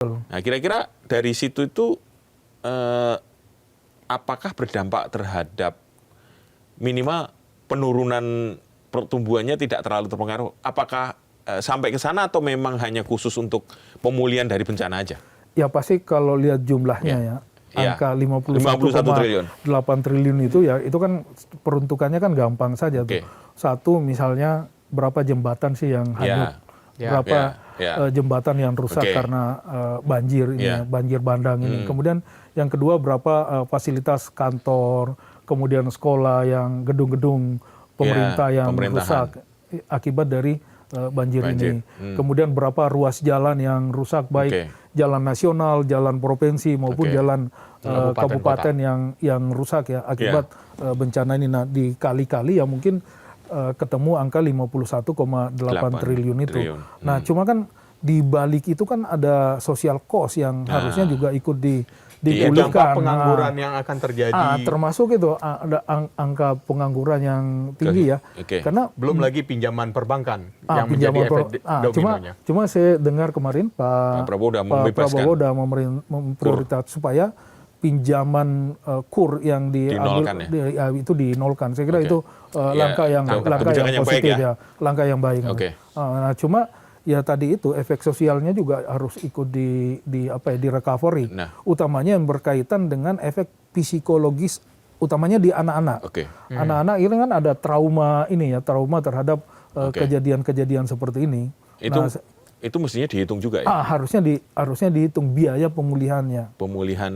Nah, kira-kira dari situ itu apakah berdampak terhadap minimal penurunan pertumbuhannya tidak terlalu terpengaruh? Apakah sampai ke sana atau memang hanya khusus untuk pemulihan dari bencana aja? Ya pasti kalau lihat jumlahnya ya, angka 51,8 triliun itu ya, itu kan peruntukannya kan gampang saja tuh. Satu misalnya berapa jembatan sih yang hanyut, berapa jembatan yang rusak karena banjir ini, banjir bandang ini. Kemudian yang kedua berapa fasilitas kantor, kemudian sekolah yang gedung-gedung pemerintah yang rusak akibat dari banjir ini. Kemudian berapa ruas jalan yang rusak, baik jalan nasional, jalan provinsi maupun jalan kabupaten yang rusak ya akibat bencana ini. Nah, dikali-kali ya mungkin ketemu angka 51,8 triliun itu. Nah, cuma kan di balik itu kan ada social cost yang harusnya juga ikut dipulihkan. Dampak pengangguran yang akan terjadi. Termasuk itu ada angka pengangguran yang tinggi ya. Karena belum lagi pinjaman perbankan yang menjadi efek dominonya. Cuma saya dengar kemarin Pak Prabowo sudah memprioritas supaya pinjaman kur yang diambil itu dinolkan. Saya kira itu langkah yang positif ya, langkah yang baik. Nah, cuma ya tadi itu efek sosialnya juga harus ikut di recovery. Utamanya yang berkaitan dengan efek psikologis, utamanya di anak-anak. Anak-anak ini kan ada trauma terhadap kejadian-kejadian seperti ini. Itu mestinya dihitung juga ya? Harusnya dihitung biaya pemulihannya. Pemulihan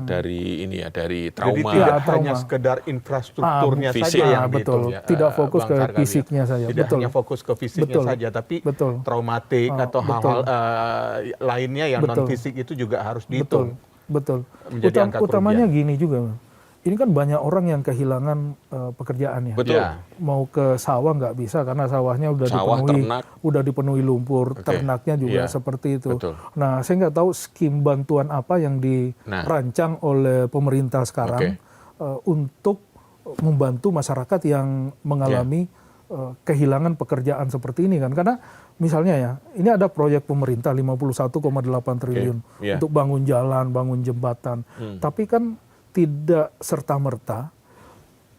dari ini ya, dari trauma. Jadi tidak hanya sekedar infrastrukturnya saja yang dihitung ya. Tidak fokus ke fisiknya saja. Tidak hanya fokus ke fisiknya saja, tapi traumatik atau hal-hal lainnya yang non-fisik itu juga harus dihitung. Betul. Utamanya gini juga. Ini kan banyak orang yang kehilangan pekerjaan ya. Mau ke sawah nggak bisa karena sawahnya udah dipenuhi lumpur, ternaknya juga seperti itu. Nah, saya nggak tahu skim bantuan apa yang dirancang oleh pemerintah sekarang untuk membantu masyarakat yang mengalami kehilangan pekerjaan seperti ini kan. Karena misalnya ya, ini ada proyek pemerintah 51,8 triliun untuk bangun jalan, bangun jembatan. Tapi kan tidak serta-merta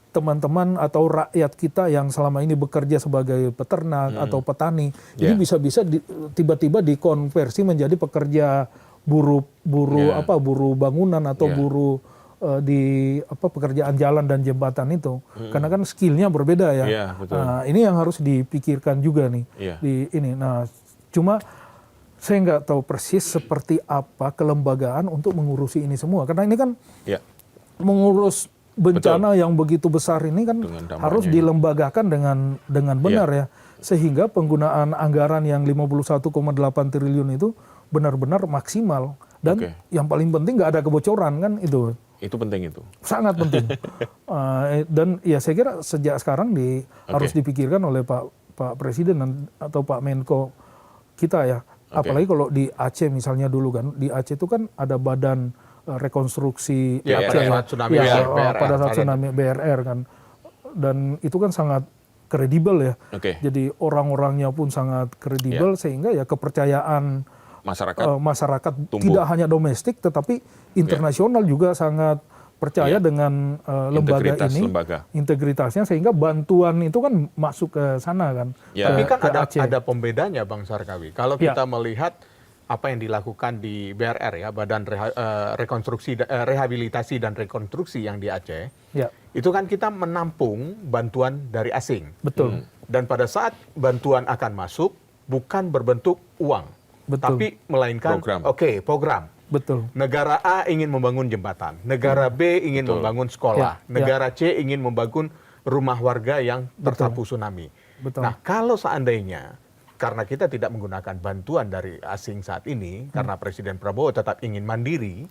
teman-teman atau rakyat kita yang selama ini bekerja sebagai peternak atau petani, ini bisa-bisa tiba-tiba dikonversi menjadi pekerja buruh bangunan atau buruh di pekerjaan jalan dan jembatan itu. Karena kan skillnya berbeda ya. Nah, ini yang harus dipikirkan juga nih. Nah, cuma saya nggak tahu persis seperti apa kelembagaan untuk mengurusi ini semua. Karena ini kan mengurus bencana yang begitu besar ini kan harus dilembagakan dengan benar ya. Sehingga penggunaan anggaran yang 51,8 triliun itu benar-benar maksimal. Dan yang paling penting nggak ada kebocoran kan itu. Itu penting itu. Sangat penting. Dan ya saya kira sejak sekarang harus dipikirkan oleh Pak Presiden atau Pak Menko kita ya. Apalagi kalau di Aceh misalnya dulu kan. Di Aceh itu kan ada badan rekonstruksi pada saat tsunami BRR kan, dan itu kan sangat kredibel ya. Jadi orang-orangnya pun sangat kredibel sehingga ya kepercayaan masyarakat tidak hanya domestik tetapi internasional juga sangat percaya dengan lembaga ini, integritasnya, sehingga bantuan itu kan masuk ke sana kan. Tapi kan ada pembedanya Bang Sarkawi. Kalau kita melihat apa yang dilakukan di BRR ya, Badan Rehabilitasi dan Rekonstruksi yang di Aceh, itu kan kita menampung bantuan dari asing. Betul. Dan pada saat bantuan akan masuk, bukan berbentuk uang, tapi melainkan program. Betul. Negara A ingin membangun jembatan, negara B ingin membangun sekolah, negara C ingin membangun rumah warga yang tersapu tsunami. Nah, kalau seandainya karena kita tidak menggunakan bantuan dari asing saat ini, karena Presiden Prabowo tetap ingin mandiri,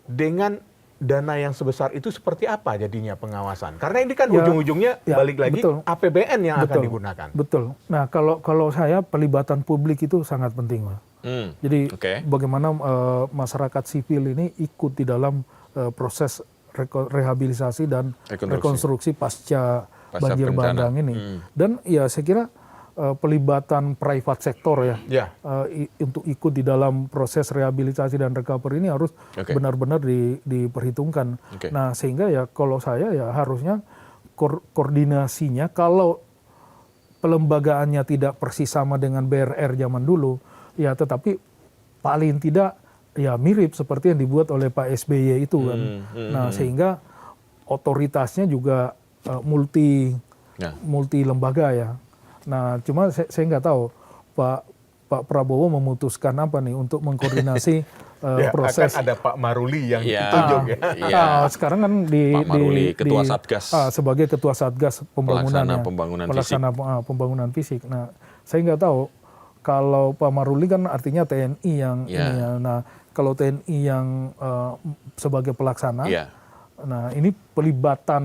dengan dana yang sebesar itu seperti apa jadinya pengawasan? Karena ini kan ujung-ujungnya balik lagi APBN yang akan digunakan. Betul. Nah, kalau saya pelibatan publik itu sangat penting, Pak. Jadi bagaimana masyarakat sipil ini ikut di dalam proses rehabilitasi dan rekonstruksi pasca banjir bandang ini. Dan ya saya kira pelibatan private sector untuk ikut di dalam proses rehabilitasi dan recovery ini harus benar-benar diperhitungkan. Nah, sehingga ya kalau saya ya harusnya koordinasinya, kalau pelembagaannya tidak persis sama dengan BRR zaman dulu, ya tetapi paling tidak ya mirip seperti yang dibuat oleh Pak SBY itu kan. Nah, sehingga otoritasnya juga multi lembaga ya. Nah, cuma saya nggak tahu Pak Prabowo memutuskan apa nih untuk mengkoordinasi proses. Akan ada Pak Maruli yang ditunjuk sekarang kan Pak Maruli, Ketua Satgas. Sebagai Ketua Satgas Pelaksana pembangunan fisik. Nah, saya nggak tahu kalau Pak Maruli kan artinya TNI yang ini ya. Nah, kalau TNI yang sebagai pelaksana, nah ini pelibatan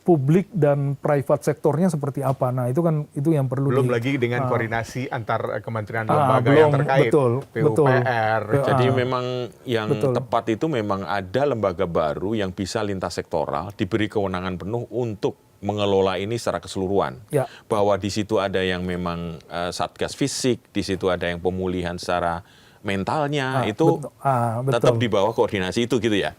publik dan private sektornya seperti apa? Nah, itu yang perlu. Belum lagi dengan koordinasi antar kementerian lembaga yang terkait. PUPR. Jadi memang yang tepat itu memang ada lembaga baru yang bisa lintas sektoral, diberi kewenangan penuh untuk mengelola ini secara keseluruhan. Bahwa di situ ada yang memang satgas fisik, di situ ada yang pemulihan secara mentalnya, itu tetap di bawah koordinasi itu gitu ya?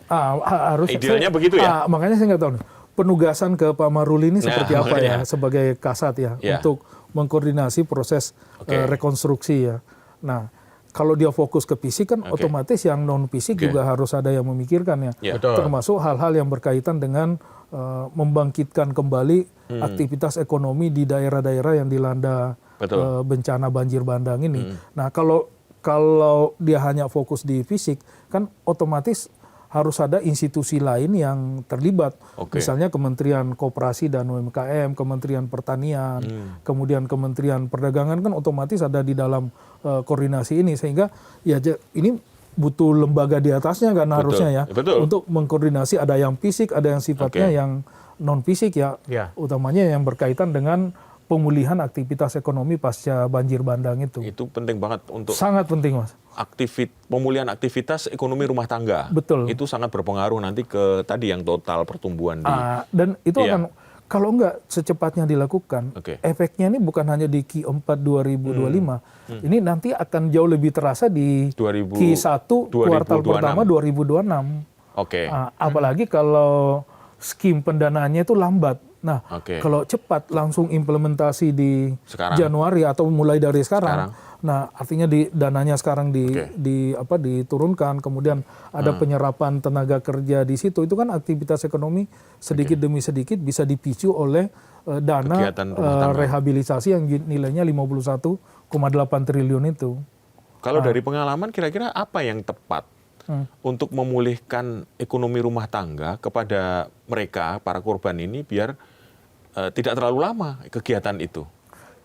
Idealnya begitu ya? Makanya saya nggak tahu nih, penugasan ke Pak Maruli ini seperti apa ya sebagai kasat ya untuk mengkoordinasi proses rekonstruksi ya. Nah, kalau dia fokus ke fisik kan otomatis yang non fisik juga harus ada yang memikirkan ya. Termasuk hal-hal yang berkaitan dengan membangkitkan kembali aktivitas ekonomi di daerah-daerah yang dilanda bencana banjir bandang ini. Nah, kalau dia hanya fokus di fisik kan otomatis harus ada institusi lain yang terlibat. Misalnya Kementerian Koperasi dan UMKM, Kementerian Pertanian, kemudian Kementerian Perdagangan kan otomatis ada di dalam koordinasi ini. Sehingga ya ini butuh lembaga di atasnya kan harusnya ya. Untuk mengkoordinasi, ada yang fisik, ada yang sifatnya yang non-fisik ya. Utamanya yang berkaitan dengan pemulihan aktivitas ekonomi pasca banjir bandang itu. Itu penting banget untuk... Sangat penting, Mas. Pemulihan aktivitas ekonomi rumah tangga. Itu sangat berpengaruh nanti ke tadi yang total pertumbuhan di... Dan itu akan, kalau nggak secepatnya dilakukan, efeknya ini bukan hanya di Q4 2025, ini nanti akan jauh lebih terasa di Q1 kuartal pertama 2026. Apalagi kalau skim pendanaannya itu lambat. Nah, kalau cepat langsung implementasi di Januari atau mulai dari sekarang. Nah, artinya dananya sekarang diturunkan, kemudian ada penyerapan tenaga kerja di situ. Itu kan aktivitas ekonomi sedikit demi sedikit bisa dipicu oleh dana rehabilitasi yang nilainya 51,8 triliun itu. Kalau dari pengalaman kira-kira apa yang tepat untuk memulihkan ekonomi rumah tangga kepada mereka, para korban ini, biar tidak terlalu lama kegiatan itu?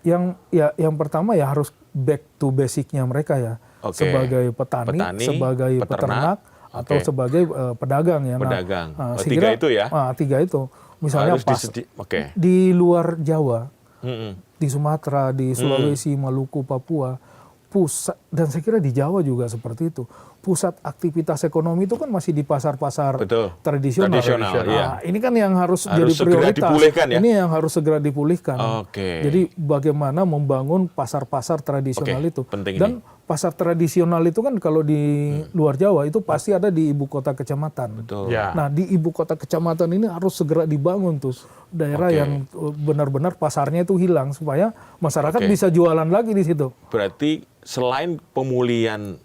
Yang pertama ya harus back to basicnya mereka ya, sebagai petani, sebagai peternak atau sebagai pedagang ya. Tiga itu ya? Tiga itu. Misalnya di luar Jawa, di Sumatera, di Sulawesi, Maluku, Papua, pusat, dan saya kira di Jawa juga seperti itu. Pusat aktivitas ekonomi itu kan masih di pasar-pasar tradisional. Ini kan yang harus jadi prioritas. Ini yang harus segera dipulihkan. Jadi bagaimana membangun pasar-pasar tradisional itu. Dan pasar tradisional itu kan kalau di luar Jawa itu pasti ada di ibu kota kecamatan. Nah, di ibu kota kecamatan ini harus segera dibangun tuh daerah yang benar-benar pasarnya itu hilang supaya masyarakat bisa jualan lagi di situ. Berarti selain pemulihan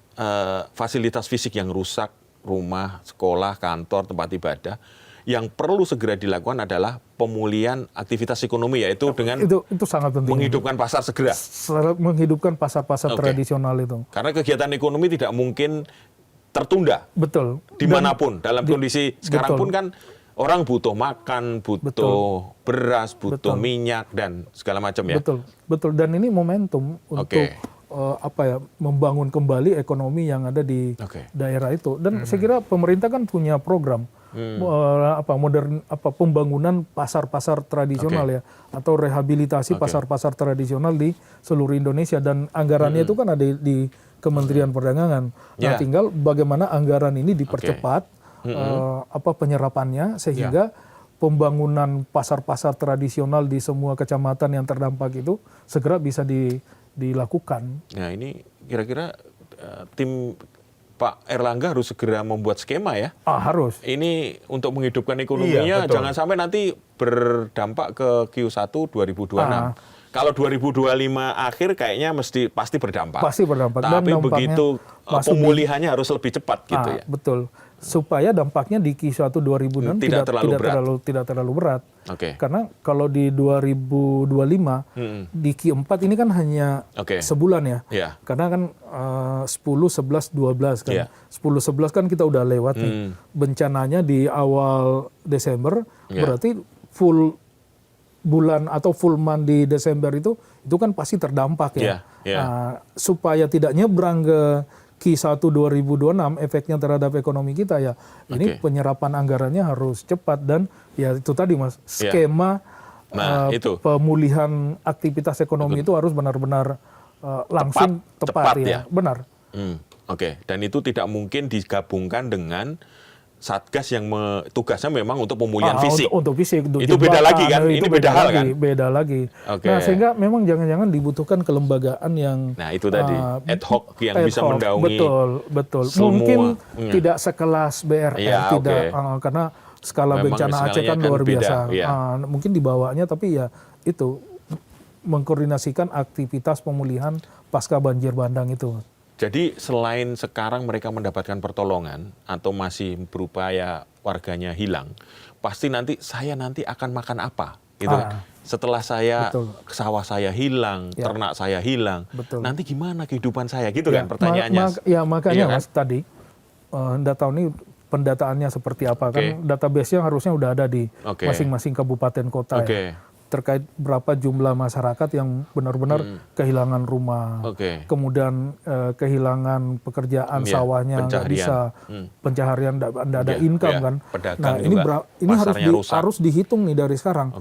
fasilitas fisik yang rusak, rumah, sekolah, kantor, tempat ibadah, yang perlu segera dilakukan adalah pemulihan aktivitas ekonomi, yaitu dengan itu sangat penting. Menghidupkan pasar segera. Menghidupkan pasar-pasar tradisional itu. Karena kegiatan ekonomi tidak mungkin tertunda. Dimanapun. Dalam kondisi sekarang pun kan orang butuh makan, butuh beras, butuh minyak, dan segala macam ya. Betul. Dan ini momentum untuk membangun kembali ekonomi yang ada di daerah itu. Dan saya kira pemerintah kan punya program pembangunan pasar-pasar tradisional ya, atau rehabilitasi pasar-pasar tradisional di seluruh Indonesia, dan anggarannya itu kan ada di Kementerian Perdagangan. Nah, tinggal bagaimana anggaran ini dipercepat penyerapannya sehingga pembangunan pasar-pasar tradisional di semua kecamatan yang terdampak itu segera bisa dilakukan. Nah ini kira-kira tim Pak Erlangga harus segera membuat skema ya. Harus. Ini untuk menghidupkan ekonominya, jangan sampai nanti berdampak ke Q1 2026. Kalau 2025 akhir kayaknya pasti berdampak. Pasti berdampak. Tapi dan begitu pemulihannya harus lebih cepat gitu ya. Betul. Supaya dampaknya di Q1 2026 tidak terlalu berat. Karena kalau di 2025 di Q4 ini kan hanya sebulan ya. Karena kan 10, 11, 12 kan. 10, 11 kan kita udah lewat nih. Bencananya di awal Desember berarti full bulan atau full month di Desember itu kan pasti terdampak ya. Supaya tidak nyebrang ke Q1 2026 efeknya terhadap ekonomi kita ya. Ini penyerapan anggarannya harus cepat dan ya itu tadi Mas, skema pemulihan aktivitas ekonomi itu harus benar-benar langsung tepat ya. Benar. Dan itu tidak mungkin digabungkan dengan Satgas yang tugasnya memang untuk pemulihan fisik. Untuk fisik. Itu beda lagi kan? Ini beda hal kan? Beda lagi. Nah, sehingga memang jangan-jangan dibutuhkan kelembagaan yang... Nah, itu tadi. Ad hoc yang bisa mendaungi Betul. semua. Mungkin tidak sekelas BRN. Karena skala memang bencana Aceh kan luar biasa. Mungkin dibawanya, tapi ya itu mengkoordinasikan aktivitas pemulihan pasca banjir bandang itu. Jadi selain sekarang mereka mendapatkan pertolongan atau masih berupaya warganya hilang, pasti saya nanti akan makan apa, gitu kan? Setelah sawah saya hilang, ternak saya hilang, nanti gimana kehidupan saya, gitu kan pertanyaannya? Makanya Mas tadi, Anda tahu nih pendataannya seperti apa kan? Database-nya harusnya udah ada di masing-masing kabupaten kota ya. Terkait berapa jumlah masyarakat yang benar-benar kehilangan rumah, kemudian kehilangan pekerjaan, sawahnya nggak bisa, pencaharian nggak ada income kan. Nah ini harus dihitung nih dari sekarang.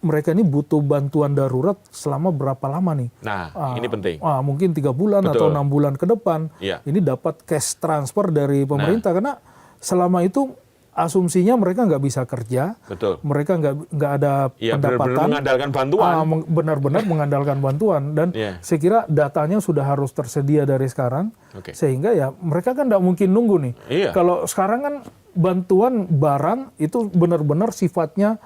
Mereka ini butuh bantuan darurat selama berapa lama nih? Nah ini penting. Mungkin 3 bulan atau 6 bulan ke depan. Ini dapat cash transfer dari pemerintah karena selama itu asumsinya mereka nggak bisa kerja, mereka nggak ada pendapatan, benar-benar mengandalkan bantuan, benar-benar mengandalkan bantuan, dan saya kira datanya sudah harus tersedia dari sekarang, sehingga ya mereka kan nggak mungkin nunggu nih. Kalau sekarang kan bantuan barang itu benar-benar sifatnya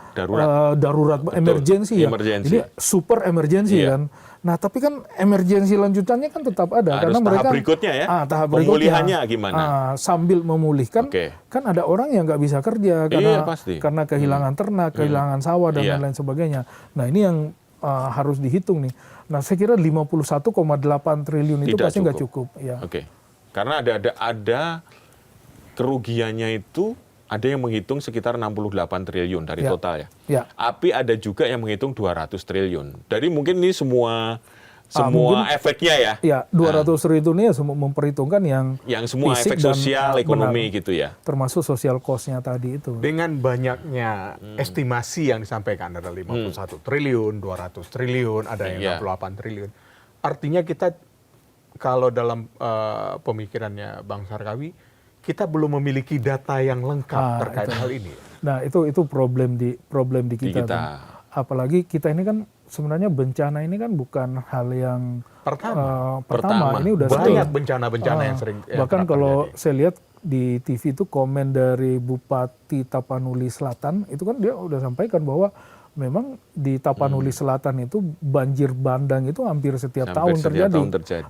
darurat, emergensi ya, ini super emergensi kan. Nah, tapi kan emergensi lanjutannya kan tetap ada. Harus karena mereka tahap berikutnya ya, pemulihannya gimana? Sambil memulihkan, kan ada orang yang nggak bisa kerja karena kehilangan ternak, kehilangan sawah, dan lain-lain sebagainya. Nah, ini yang harus dihitung nih. Nah, saya kira 51,8 triliun itu pasti nggak cukup. Karena ada kerugiannya itu, ada yang menghitung sekitar 68 triliun dari total ya. Tapi ada juga yang menghitung 200 triliun. Dari mungkin ini semua efeknya ya. 200 triliun ini memperhitungkan yang semua efek sosial, ekonomi gitu ya. Termasuk social cost-nya tadi itu. Dengan banyaknya estimasi yang disampaikan, ada 51 triliun, 200 triliun, ada yang 68 triliun. Artinya kita kalau dalam pemikirannya Bang Sarkawi, kita belum memiliki data yang lengkap terkait hal ini. Nah, itu problem di kita. Kan. Apalagi kita ini kan sebenarnya bencana ini kan bukan hal yang pertama. Ini udah banyak bencana-bencana yang sering. Bahkan kalau saya lihat di TV itu komen dari Bupati Tapanuli Selatan, itu kan dia udah sampaikan bahwa memang di Tapanuli Selatan itu banjir bandang itu hampir setiap tahun terjadi.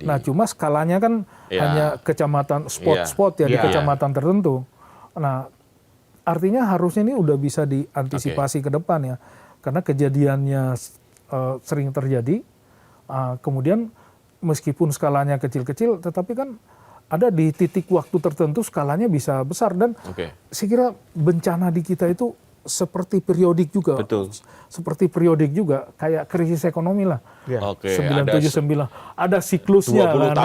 Nah, cuma skalanya kan hanya kecamatan spot-spot di kecamatan tertentu. Nah, artinya harusnya ini udah bisa diantisipasi ke depan ya. Karena kejadiannya sering terjadi. Kemudian meskipun skalanya kecil-kecil, tetapi kan ada di titik waktu tertentu skalanya bisa besar. Dan saya kira bencana di kita itu seperti periodik juga. Seperti periodik juga, kayak krisis ekonomi lah. 979. Ada siklusnya. 20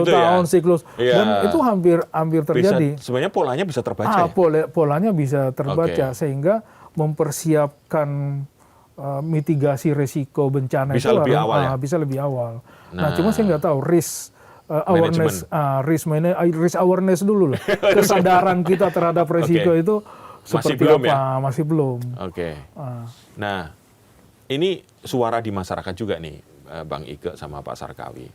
tahun, siklus. Dan itu hampir terjadi. Sebenarnya polanya bisa terbaca. Polanya bisa terbaca, sehingga mempersiapkan mitigasi resiko bencana bisa itu bisa lebih awal. Nah, cuma saya nggak tahu risk awareness, risk awareness dulu lah. Kesadaran kita terhadap resiko itu seperti belum apa, ya? masih belum. Oke. Nah, ini suara di masyarakat juga nih, Bang Ige sama Pak Sarkawi.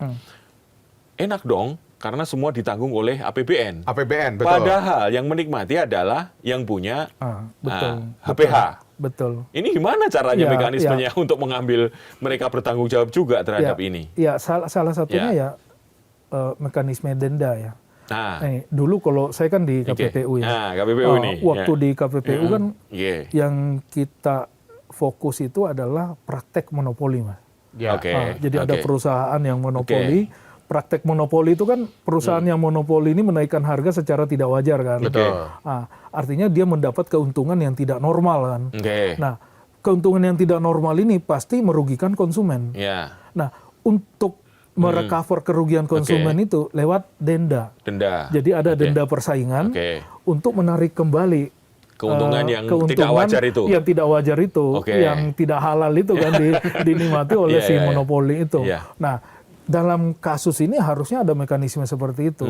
Enak dong, karena semua ditanggung oleh APBN. APBN, betul. Padahal yang menikmati adalah yang punya HPH. Betul. Ini gimana caranya mekanismenya untuk mengambil mereka bertanggung jawab juga terhadap ini? Ya, salah satunya mekanisme denda ya. Nah, dulu kalau saya kan di KPPU ya. Nah, KPPU nih. Waktu di KPPU kan yang kita fokus itu adalah praktek monopoli, Mas. Jadi ada perusahaan yang monopoli. Praktek monopoli itu kan perusahaan yang monopoli ini menaikkan harga secara tidak wajar kan. Betul. Artinya dia mendapat keuntungan yang tidak normal kan. Nah, keuntungan yang tidak normal ini pasti merugikan konsumen. Nah, untuk merecover kerugian konsumen itu lewat denda. Jadi ada denda persaingan untuk menarik kembali keuntungan yang tidak wajar itu. Yang tidak wajar itu, yang tidak halal itu kan dinikmati oleh si monopoli itu. Nah, dalam kasus ini harusnya ada mekanisme seperti itu.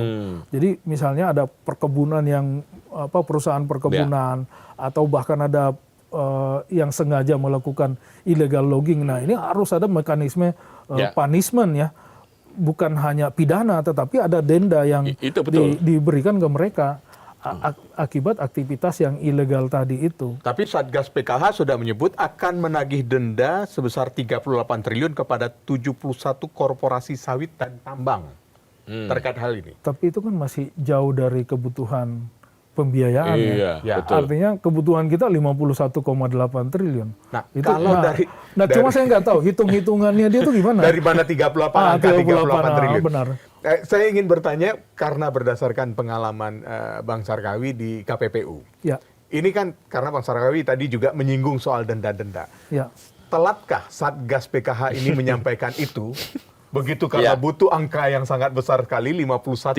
Jadi misalnya ada perkebunan yang perusahaan perkebunan atau bahkan ada yang sengaja melakukan illegal logging. Nah, ini harus ada mekanisme punishment ya. Bukan hanya pidana, tetapi ada denda yang diberikan ke mereka akibat aktivitas yang ilegal tadi itu. Tapi Satgas PKH sudah menyebut akan menagih denda sebesar 38 triliun kepada 71 korporasi sawit dan tambang terkait hal ini. Tapi itu kan masih jauh dari kebutuhan pembiayaan. Betul. Artinya kebutuhan kita 51,8 triliun. Nah, itu kalau cuma saya nggak tahu hitung-hitungannya dia tuh gimana. Dari mana 38 triliun. Benar. Saya ingin bertanya karena berdasarkan pengalaman Bang Sarkawi di KPPU. Ini kan karena Bang Sarkawi tadi juga menyinggung soal denda-denda. Telatkah Satgas PKH ini menyampaikan itu? Begitu karena butuh angka yang sangat besar sekali, 51,8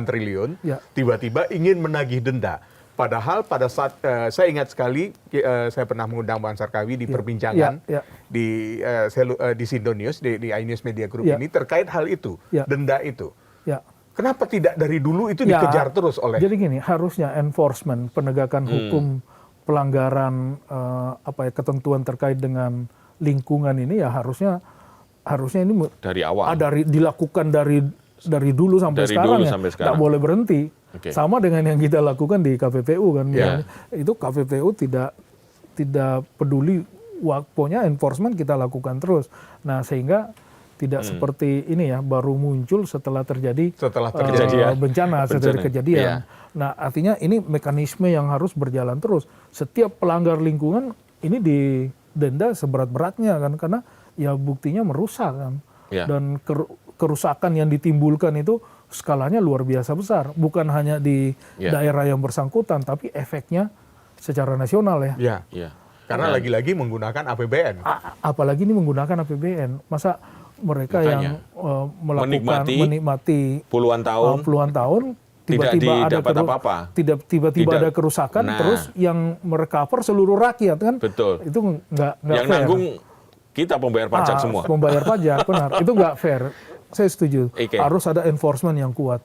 triliun, tiba-tiba ingin menagih denda. Padahal pada saat, saya ingat sekali, saya pernah mengundang Bang Sarkawi di perbincangan di Sindonews, di iNews Media Group ini, terkait hal itu, denda itu. Kenapa tidak dari dulu itu dikejar terus oleh... Jadi gini, harusnya enforcement, penegakan hukum, pelanggaran ketentuan terkait dengan lingkungan ini ya harusnya ini dari awal dilakukan dari dulu sampai sekarang ya, nggak boleh berhenti. Sama dengan yang kita lakukan di KPPU kan, itu KPPU tidak peduli, pokoknya enforcement kita lakukan terus. Nah, sehingga tidak seperti ini ya, baru muncul setelah terjadi bencana, setelah kejadian. Nah, artinya ini mekanisme yang harus berjalan terus. Setiap pelanggar lingkungan ini didenda seberat-beratnya kan, karena ya buktinya merusak kan. Dan kerusakan yang ditimbulkan itu skalanya luar biasa besar. Bukan hanya di daerah yang bersangkutan, tapi efeknya secara nasional ya. Karena lagi-lagi menggunakan APBN. Apalagi ini menggunakan APBN. Masa mereka yang menikmati puluhan tahun tiba-tiba tidak dapat apa-apa. Tiba-tiba ada kerusakan, terus yang merecover seluruh rakyat kan. Betul. Itu nggak yang fair. Nanggung kita pembayar pajak semua. Pembayar pajak, benar. Itu nggak fair. Saya setuju. Harus ada enforcement yang kuat.